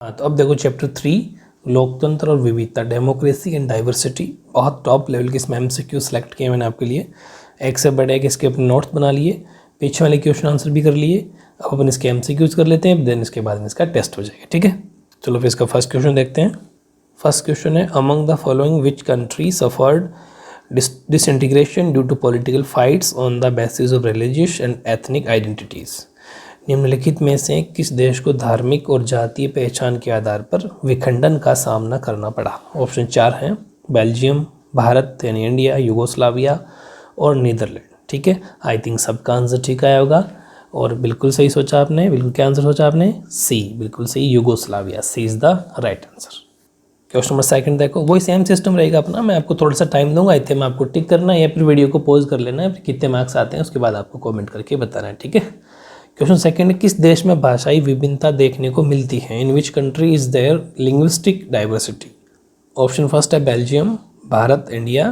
हाँ, तो अब देखो चैप्टर 3 लोकतंत्र और विविधता, डेमोक्रेसी एंड डाइवर्सिटी, बहुत टॉप लेवल के इसमें MCQ सेलेक्ट किए मैंने आपके लिए। एक से बढ़ एक इसके अपने नोट्स बना लिए, पीछे वाले क्वेश्चन आंसर भी कर लिए। अब अपन इसके MCQs कर लेते हैं, देन इसके बाद में इसका टेस्ट हो जाएगा। ठीक है, चलो फिर इसका फर्स्ट क्वेश्चन देखते हैं। फर्स्ट क्वेश्चन है, among the following which country suffered disintegration due to political fights on the basis of religious and ethnic identities. निम्नलिखित में से किस देश को धार्मिक और जातीय पहचान के आधार पर विखंडन का सामना करना पड़ा? ऑप्शन 4 हैं, बेल्जियम, भारत यानी इंडिया, यूगोस्लाविया और नीदरलैंड। ठीक है, आई थिंक सबका आंसर ठीक आया होगा और बिल्कुल सही सोचा आपने। बिल्कुल क्या आंसर सोचा आपने? सी, बिल्कुल सही, Yugoslavia. C is the right answer. Question number second देखो, वही सेम सिस्टम रहेगा अपना। मैं आपको थोड़ा सा टाइम दूंगा, इतने में आपको टिक करना है या फिर वीडियो को पॉज कर लेना है, फिर कितने मार्क्स आते हैं उसके बाद आपको कमेंट करके बताना है। ठीक है, क्वेश्चन सेकंड, किस देश में भाषाई विभिन्नता देखने को मिलती है? In which country is there linguistic diversity? Option first है बेल्जियम, भारत, इंडिया,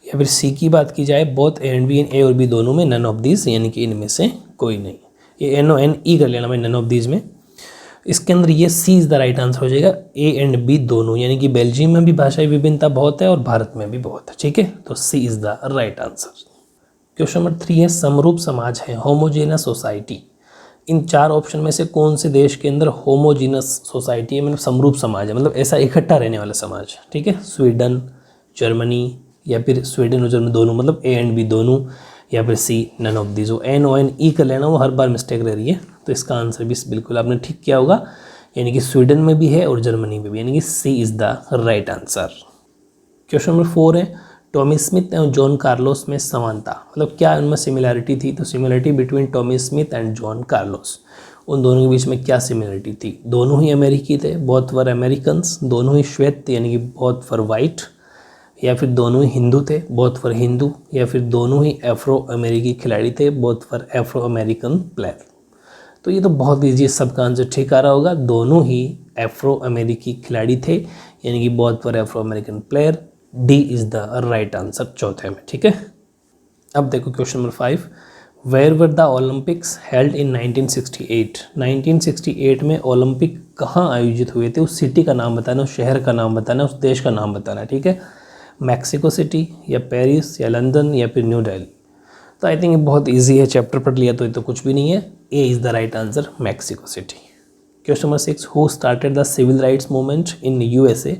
या फिर सी की बात की जाए both A and B, A और बी दोनों में, नन ऑफ दीज, यानी कि इनमें से कोई नहीं। ये NONE कर लेना भाई, नन ऑफ दीज में। इसके अंदर ये सी इज़ द राइट आंसर हो जाएगा, ए एंड बी दोनों, यानी कि बेल्जियम में भी भाषाई विभिन्नता बहुत है और भारत में भी बहुत है। ठीक है, तो C is the right answer. Question number 3 है, समरूप समाज है, होमोजेनस सोसाइटी। इन 4 ऑप्शन में से कौन से देश के अंदर होमोजीनस सोसाइटी है, मतलब समरूप समाज है, मतलब ऐसा इकट्ठा रहने वाला समाज? ठीक है, स्वीडन, जर्मनी, या फिर स्वीडन और जर्मनी दोनों, मतलब ए एंड बी दोनों, या फिर सी नन ऑफ दीज। NONE कर लेना, वो हर बार मिस्टेक रह रही है, तो इसका आंसर भी बिल्कुल आपने ठीक किया होगा, यानी कि स्वीडन में भी है और जर्मनी में भी, यानी कि C is the right answer. Question number 4 है, Tommie Smith and John Carlos में समानता, मतलब क्या उनमें सिमिलैरिटी थी? तो similarity between Tommie Smith and John Carlos, उन दोनों के बीच में क्या सिमिलरिटी थी? दोनों ही अमेरिकी थे, बोथ वर अमेरिकन्स, दोनों ही श्वेत थे यानी कि बोथ फॉर वाइट, या फिर दोनों ही हिंदू थे, बोथ फॉर हिंदू, या फिर दोनों ही एफ्रो अमेरिकी खिलाड़ी थे, both for Afro American player. तो ये तो बहुत ईजी, सबका आंसर ठीक आ रहा होगा, दोनों ही एफ्रो अमेरिकी खिलाड़ी थे, यानी कि both for Afro American player. D is the right answer चौथे में। ठीक है, अब देखो question number 5, where were the Olympics held in 1968? 1968 में ओलंपिक कहाँ आयोजित हुए थे? उस सिटी का नाम बताना, उस शहर का नाम बताना, उस देश का नाम बताना। ठीक है, मैक्सिको सिटी, या पेरिस, या लंदन, या फिर न्यू दिल्ली। तो आई थिंक ये बहुत ईजी है, चैप्टर पढ़ लिया तो ये तो कुछ भी नहीं है। A is the right answer, Mexico City. Question number 6, who started the civil rights movement in USA?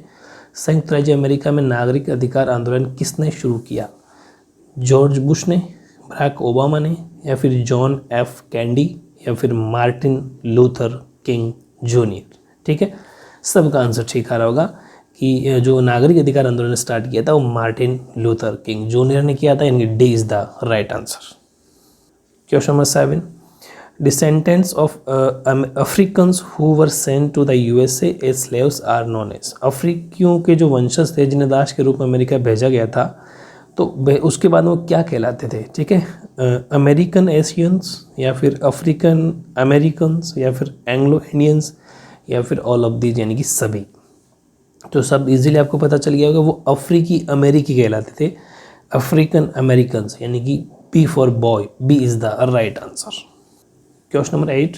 संयुक्त राज्य अमेरिका में नागरिक अधिकार आंदोलन किसने शुरू किया? जॉर्ज बुश ने, बराक ओबामा ने, या फिर जॉन F कैंडी, या फिर मार्टिन लूथर किंग जूनियर? ठीक है, सबका आंसर ठीक आ रहा होगा कि जो नागरिक अधिकार आंदोलन स्टार्ट किया था वो मार्टिन लूथर किंग जूनियर ने किया था, यानी D is the right answer. Question number 7, descendants of Africans who were sent to the USA as slaves are known as? अफ्रीकियों के जो वंशज थे जिन्हें दास के रूप में अमेरिका भेजा गया था, तो उसके बाद वो क्या कहलाते थे? ठीक है, अमेरिकन एशियंस, या फिर अफ्रीकन अमेरिकन्स, या फिर एंग्लो इंडियंस, या फिर ऑल ऑफ दीज, यानी कि सभी। तो सब इजीली आपको पता चल गया होगा, वो अफ्रीकी अमेरिकी कहलाते थे, अफ्रीकन अमेरिकन्स, यानी कि B for boy, B is the right answer. Question number 8,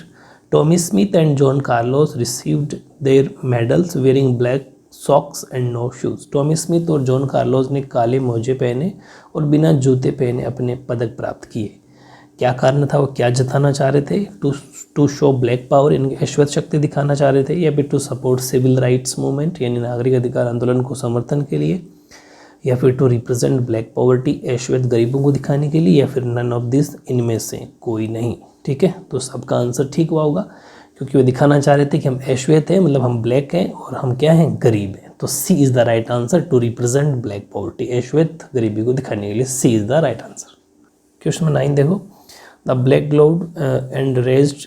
Tommy Smith and John Carlos received their medals wearing black socks and no shoes? Tommy Smith और जॉन कार्लोस ने काले मोजे पहने और बिना जूते पहने अपने पदक प्राप्त किए। क्या कारण था? वो क्या जताना चाह रहे थे? टू शो ब्लैक पावर, यानी ऐश्वर्य शक्ति दिखाना चाह रहे थे, या फिर to support civil rights movement, यानी नागरिक अधिकार आंदोलन को समर्थन के लिए, या फिर टू रिप्रेजेंट ब्लैक पॉवर्टी, ऐश्वर्य गरीबों को दिखाने के लिए, या फिर नन ऑफ दिस, इनमें से कोई नहीं। ठीक है, तो सबका आंसर ठीक हुआ होगा, क्योंकि वो दिखाना चाह रहे थे कि हम ऐश्वर्य हैं, मतलब हम ब्लैक हैं, और हम क्या हैं? गरीब हैं। तो C is the right answer, to represent black poverty, ऐश्वर्य गरीबी को दिखाने के लिए, C is the right answer. Question number 9 देखो, the black gloved and raised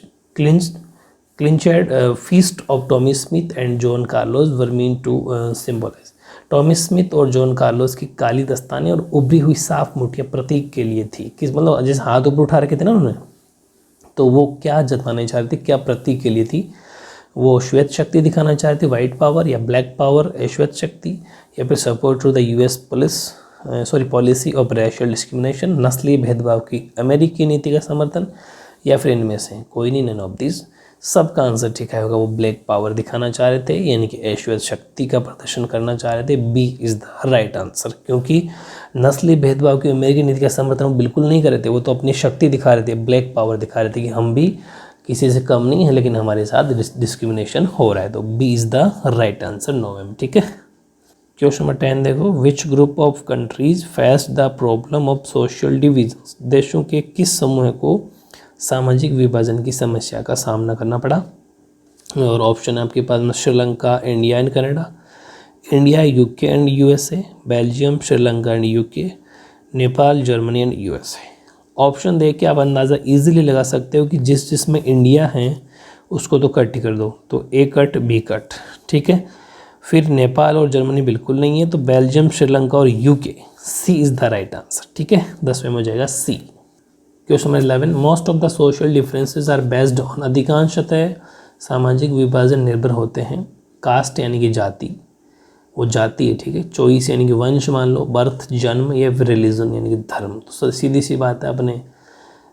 clenched fist of Tommie Smith and John Carlos were mean to symbolise? Tommie Smith और John Carlos की काली दस्तानें और उभरी हुई साफ मुठ्ठियाँ प्रतीक के लिए थी, किस, मतलब जैसे हाथ ऊपर उठा रखे थे ना उन्होंने, तो वो क्या जताने चाह रहे थे, क्या प्रतीक के लिए थी? वो श्वेत शक्ति दिखाना चाह रहे थे, वाइट पावर, या ब्लैक पावर, श्वेत शक्ति, या फिर support to the US policy of racial discrimination, नस्लीय भेदभाव की अमेरिकी नीति का समर्थन, या फिर इनमें से कोई नहीं, नन ऑफ दिस। सबका आंसर ठीक है होगा, वो ब्लैक पावर दिखाना चाह रहे थे, यानी कि ऐश्वर्य शक्ति का प्रदर्शन करना चाह रहे थे। B is the right answer, क्योंकि नस्ली भेदभाव की अमेरिकी नीति का समर्थन वो बिल्कुल नहीं कर रहे थे, वो तो अपनी शक्ति दिखा रहे थे, ब्लैक पावर दिखा रहे थे कि हम भी किसी से कम नहीं है, लेकिन हमारे साथ डिस्क्रिमिनेशन हो रहा है। तो B is the right answer, नोवेम। ठीक है, क्वेश्चन नंबर 10 देखो, which group of countries face the problem of social divisions. देशों के किस समूह को सामाजिक विभाजन की समस्या का सामना करना पड़ा। और ऑप्शन है आपके पास में Sri Lanka, India and Canada, India, UK and USA, Belgium, Sri Lanka and UK, Nepal, Germany and USA. Option देख के आप अंदाज़ा इजीली लगा सकते हो कि जिसमें इंडिया है उसको तो कट ही कर दो, तो ए कट बी कट। ठीक है, फिर नेपाल और जर्मनी बिल्कुल नहीं है, तो बेल्जियम, श्रीलंका और UK, C is the right answer. ठीक है, 10वें में हो जाएगा C. Question number 11, most of the social differences are based on, अधिकांशतः सामाजिक विभाजन निर्भर होते हैं कास्ट यानी कि जाति, वो जाति है। ठीक है, चॉइस यानी कि वंश मान लो, बर्थ जन्म, या फिर रिलीजन यानी कि धर्म। तो सीधी सी बात है, अपने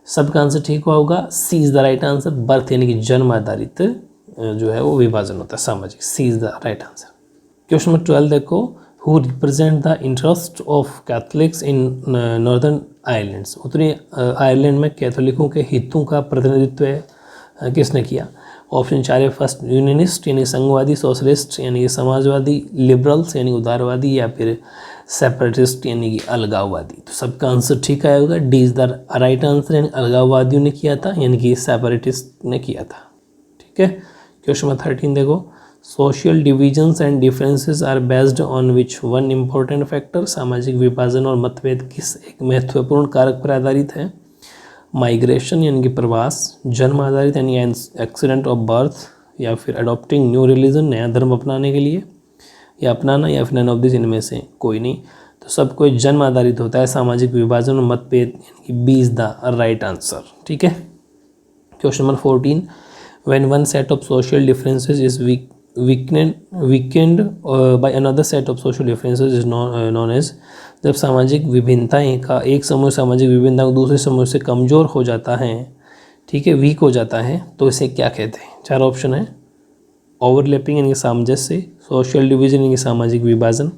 सबका आंसर ठीक हुआ होगा, C is the right answer. Birth यानी कि जन्म आधारित जो है वो विभाजन होता है सामाजिक, C is the right answer. Question number 12 देखो, who represent the interest of Catholics in Northern Irelands. उत्तरी आयरलैंड में कैथोलिकों के हितों का प्रतिनिधित्व किसने किया। ऑप्शन 4 है, फर्स्ट यूनियनिस्ट यानी संघवादी, सोशलिस्ट यानी कि समाजवादी, लिबरल्स यानी उदारवादी, या फिर सेपरेटिस्ट यानी कि अलगाववादी। तो सबका आंसर ठीक आया होगा, D is the right answer, यानी अलगाववादियों ने किया था, यानी कि सेपरेटिस्ट ने किया था। ठीक है, क्वेश्चन नंबर 13 देखो, social divisions and differences are based on which one important factor. सामाजिक विभाजन और मतभेद किस एक महत्वपूर्ण कारक पर आधारित है। माइग्रेशन यानी कि प्रवास, जन्म आधारित यानी एक्सीडेंट ऑफ बर्थ, या फिर अडॉप्टिंग न्यू रिलीजन, नया धर्म अपनाने के लिए या अपनाना, या फिर नन ऑफ दिस, इनमें से कोई नहीं। तो सब कोई जन्म आधारित होता है सामाजिक विभाजन और मतभेद, यानी कि B is the right answer. ठीक है, question number 14, when one set of social differences is weakened by another set of social differences is known as। जब सामाजिक विभिन्नताएं का एक समूह सामाजिक विभिन्नता को दूसरे समूह से कमज़ोर हो जाता है, ठीक है, वीक हो जाता है, तो इसे क्या कहते हैं। 4 ऑप्शन है, ओवरलैपिंग यानी कि सामंजस्य, सोशल डिवीजन यानी कि सामाजिक विभाजन,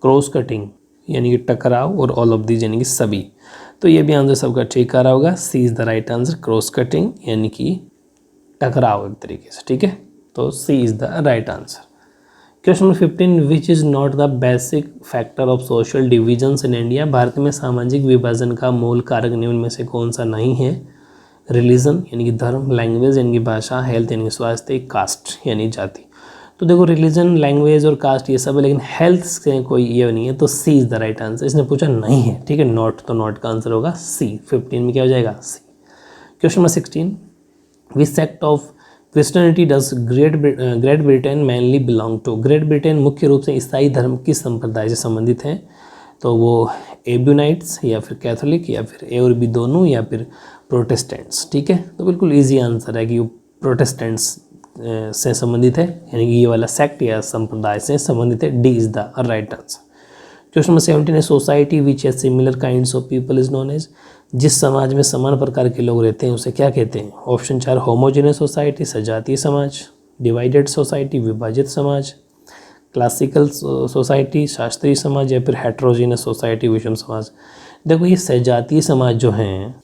क्रॉस कटिंग यानी कि टकराव, और ऑल ऑफ दीज यानी कि सभी। तो ये भी आंसर सबका ठीक आ रहा होगा, C is the right answer, cross cutting यानी कि टकराव एक तरीके से। ठीक है, तो C is the right answer. Question number 15, which is not the basic factor of social divisions in India. भारत में सामाजिक विभाजन का मूल कारक निम्न में से कौन सा नहीं है। रिलीजन यानी कि धर्म, लैंग्वेज यानी कि भाषा, हेल्थ यानी कि स्वास्थ्य, कास्ट यानी जाति। तो देखो, रिलीजन, लैंग्वेज और कास्ट ये सब है, लेकिन हेल्थ से कोई ये नहीं है, तो C is the right answer. इसने पूछा नहीं है, ठीक है, नॉट, तो नॉट का आंसर होगा सी। 15 में क्या हो जाएगा, C. Question number 16, which sect of Christianity does Great Britain mainly belong to. Great Britain मुख्य रूप से ईसाई धर्म किस संप्रदाय से संबंधित है। तो वो एब्यूनाइट्स, या फिर कैथोलिक, या फिर ए और बी दोनों, या फिर प्रोटेस्टेंट्स। ठीक है, तो बिल्कुल इजी आंसर है कि वो प्रोटेस्टेंट्स से संबंधित है, यानी कि ये वाला सेक्ट या संप्रदाय से संबंधित है। D is the right answer. Question number 17 है, society which has similar kinds of people is known as. जिस समाज में समान प्रकार के लोग रहते हैं उसे क्या कहते हैं। ऑप्शन 4, होमोजेनियस सोसाइटी, सजातीय समाज, डिवाइडेड सोसाइटी, विभाजित समाज, क्लासिकल सोसाइटी, शास्त्रीय समाज, या फिर हेट्रोजीनियस सोसाइटी, विषम समाज। देखो, ये सजातीय समाज जो हैं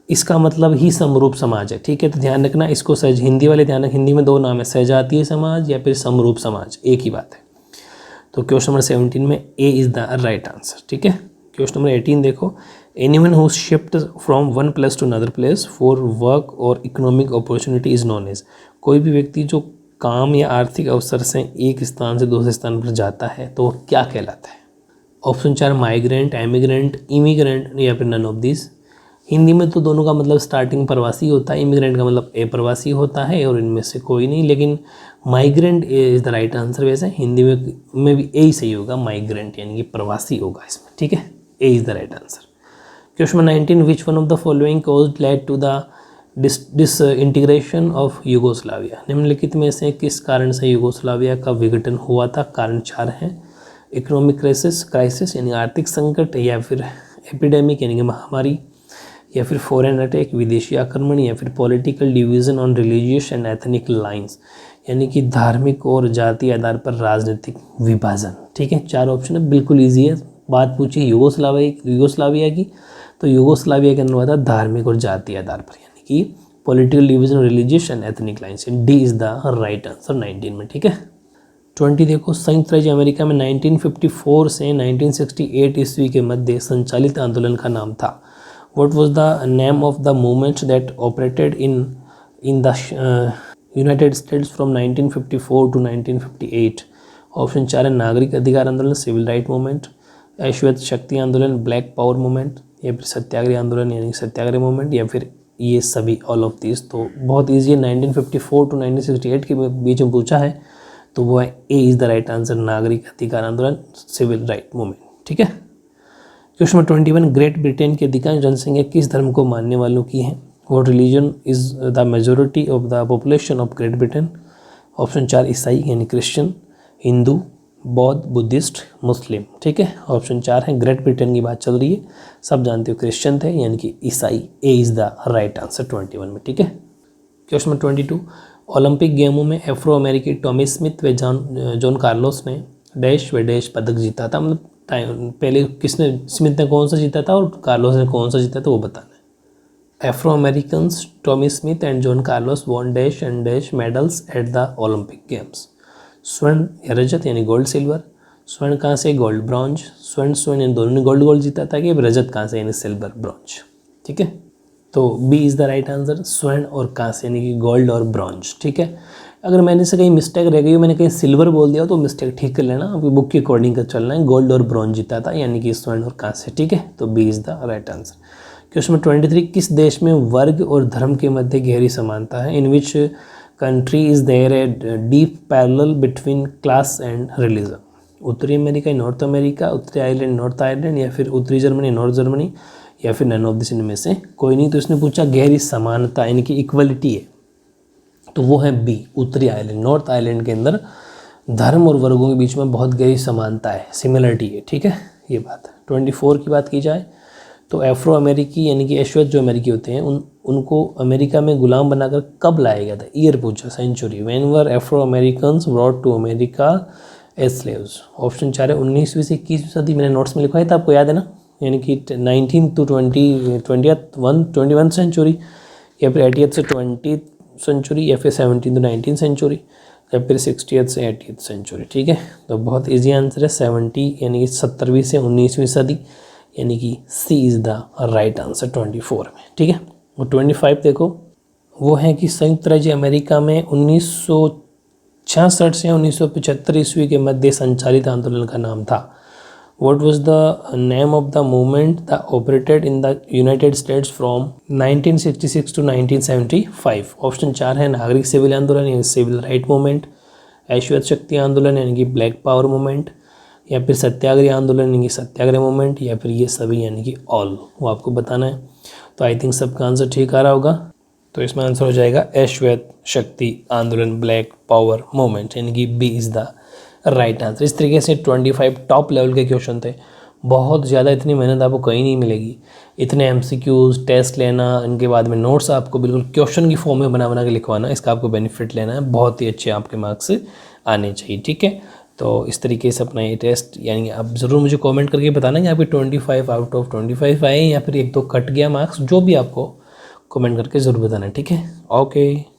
इसका मतलब ही समरूप समाज है। ठीक है, तो ध्यान रखना इसको, हिंदी वाले ध्यान रख, हिंदी में 2 नाम है, सजातीय समाज या फिर समरूप समाज, एक ही बात है। तो क्वेश्चन नंबर 17 में A is the right answer. ठीक है, क्वेश्चन नंबर 18 देखो, anyone who shift from one place to another place for work और economic opportunity is known as. कोई भी व्यक्ति जो काम या आर्थिक अवसर से एक स्थान से दूसरे स्थान पर जाता है तो वो क्या कहलाता है। ऑप्शन 4, माइग्रेंट, एमिग्रेंट, इमिग्रेंट, या फिर नन ऑफ दिस। हिंदी में तो दोनों का मतलब स्टार्टिंग प्रवासी होता है, इमिग्रेंट का मतलब अप्रवासी होता है, और इनमें से कोई नहीं, लेकिन migrant is the right answer. वैसे हिंदी में भी ए ही सही होगा, माइग्रेंट यानी कि प्रवासी होगा इसमें। ठीक है, A is the right answer. Question 19, which one of the following cause led to the disintegration of Yugoslavia. निम्नलिखित में से किस कारण से यूगोस्लाविया का विघटन हुआ था। कारण 4 हैं, इकोनॉमिक क्राइसिस यानी आर्थिक संकट, या फिर एपिडेमिक यानी कि महामारी, या फिर फॉरेन अटैक, विदेशी आक्रमण, या फिर political division on religious and ethnic lines, यानी कि धार्मिक और जातीय आधार पर राजनीतिक विभाजन। ठीक है, 4 ऑप्शन है, बिल्कुल ईजी है। बात पूछी यूगोस्लाविया की, तो यूगोस्लाविया के अंदर हुआ था धार्मिक और जातीय आधार पर, यानी कि political division religious and ethnic lines. D is the right answer 19 में। ठीक है, 20 देखो, संयुक्त राज्य अमेरिका में 1954 से 1968 ईस्वी के मध्य संचालित आंदोलन का नाम था। What was the name of the movement that operated in the United States from 1954 to 1958? Option 4 है नागरिक अधिकार आंदोलन, सिविल राइट मूवमेंट, श्वेत शक्ति आंदोलन, ब्लैक पावर मूवमेंट, या फिर सत्याग्रह आंदोलन यानी सत्याग्रह मूवमेंट, या फिर ये सभी, ऑल ऑफ दिस। तो बहुत ईजी है, 1954 टू 1968 के बीच में पूछा है, तो वो है A is the right answer, नागरिक अधिकार आंदोलन, सिविल राइट मूवमेंट। ठीक है, क्वेश्चन नंबर 21, ग्रेट ब्रिटेन की अधिकांश जनसंख्या किस धर्म को मानने वालों की है? What religion is the majority of the population of great Britain? Option 4 ईसाई यानी क्रिश्चियन, हिंदू, बौद्ध, बुद्धिस्ट, मुस्लिम। ठीक है, ऑप्शन 4 है, ग्रेट ब्रिटेन की बात चल रही है, सब जानते हो क्रिश्चियन थे यानी कि ईसाई। ए इज़ द राइट आंसर 21 में। ठीक है, क्वेश्चन नंबर 22, ओलंपिक गेमों में अफ्रो अमेरिकी टॉमी स्मिथ व जॉन कार्लोस ने डैश व डैश पदक जीता था। मतलब पहले किसने, स्मिथ ने कौन सा जीता था और कार्लोस ने कौन सा जीता था वो बताना है। Afro Americans Tommy Smith and John Carlos won dash and dash medals at the Olympic games. स्वर्ण या रजत यानी गोल्ड सिल्वर, स्वर्ण कहाँ से, गोल्ड ब्रॉन्ज, स्वर्ण इन दोनों ने गोल्ड जीता था कि रजत कहाँ से यानी सिल्वर ब्रॉन्ज। ठीक है, तो B is the right answer, स्वर्ण और कांस्य यानी कि गोल्ड और ब्रॉन्ज। ठीक है, अगर मैंने से कहीं मिस्टेक रह गई, मैंने कहीं सिल्वर बोल दिया तो मिस्टेक ठीक कर लेना, आपकी बुक की अकॉर्डिंग का चलना है। गोल्ड और ब्रॉन्ज जीता था यानी कि स्वर्ण और कांस्य। ठीक है, तो B is the right answer. Question number 23, किस देश में वर्ग और धर्म के मध्य गहरी समानता है? In which country is there a deep parallel between class and religion? उत्तरी अमेरिका, नॉर्थ अमेरिका, उत्तरी आयरलैंड, नॉर्थ आयरलैंड, या फिर उत्तरी जर्मनी, नॉर्थ जर्मनी, या फिर नन ऑफ दिस इनमें से कोई नहीं। तो इसने पूछा गहरी समानता यानी कि इक्वलिटी है, तो वो है बी, उत्तरी आयरलैंड। नॉर्थ आयरलैंड के अंदर धर्म और वर्गों के बीच में बहुत गहरी समानता है, सिमिलरिटी है। ठीक है, ये बात है। 24 की बात की जाए तो अफ्रो अमेरिकी यानी कि अश्वेत जो अमेरिकी होते हैं उनको अमेरिका में गुलाम बनाकर कब लाया गया था? ईयर पूछा, century. When were Afro Americans brought to America as slaves? Option 4 है 19वीं से 21वीं सदी, मैंने नोट्स में लिखा है था, आपको याद है ना, यानी कि 19 to 21 सेंचुरी, या फिर 80th से 20th सेंचुरी, या फिर 17 to 19th सेंचुरी, या फिर 60th से 80th सेंचुरी। ठीक है, तो बहुत इजी आंसर है 70 यानी कि 70वीं से 19वीं सदी, यानी कि C is the right answer 24 में। ठीक है, और 25 देखो, वो है कि संयुक्त राज्य अमेरिका में 1966 से 1975 ईस्वी के मध्य संचालित आंदोलन का नाम था। What was the name of the movement that operated in the United States from 1966 to 1975? Option 4 है नागरिक सिविल आंदोलन यानी सिविल राइट मूवमेंट, श्वेत शक्ति आंदोलन यानी कि ब्लैक पावर मूवमेंट, या फिर सत्याग्रह आंदोलन यानी कि सत्याग्रह मूवमेंट, या फिर ये सभी यानी कि ऑल, वो आपको बताना है। तो आई थिंक सबका आंसर ठीक आ रहा होगा, तो इसमें आंसर हो जाएगा श्वेत शक्ति आंदोलन, ब्लैक पावर मूवमेंट, यानी कि B is the right answer. इस तरीके से 25 टॉप लेवल के क्वेश्चन थे, बहुत ज़्यादा, इतनी मेहनत आपको कहीं नहीं मिलेगी। इतने MCQs टेस्ट लेना, इनके बाद में नोट्स आपको बिल्कुल क्वेश्चन की फॉर्म में बना बना के लिखवाना, इसका आपको बेनिफिट लेना है, बहुत ही अच्छे आपके मार्क्स आने चाहिए। ठीक है, तो इस तरीके से अपना ये टेस्ट, यानी आप ज़रूर मुझे कमेंट करके बताना कि आपके 25 आउट ऑफ 25 आए या फिर 1-2 कट गया मार्क्स, जो भी आपको कमेंट करके ज़रूर बताना है। ठीक है, ओके।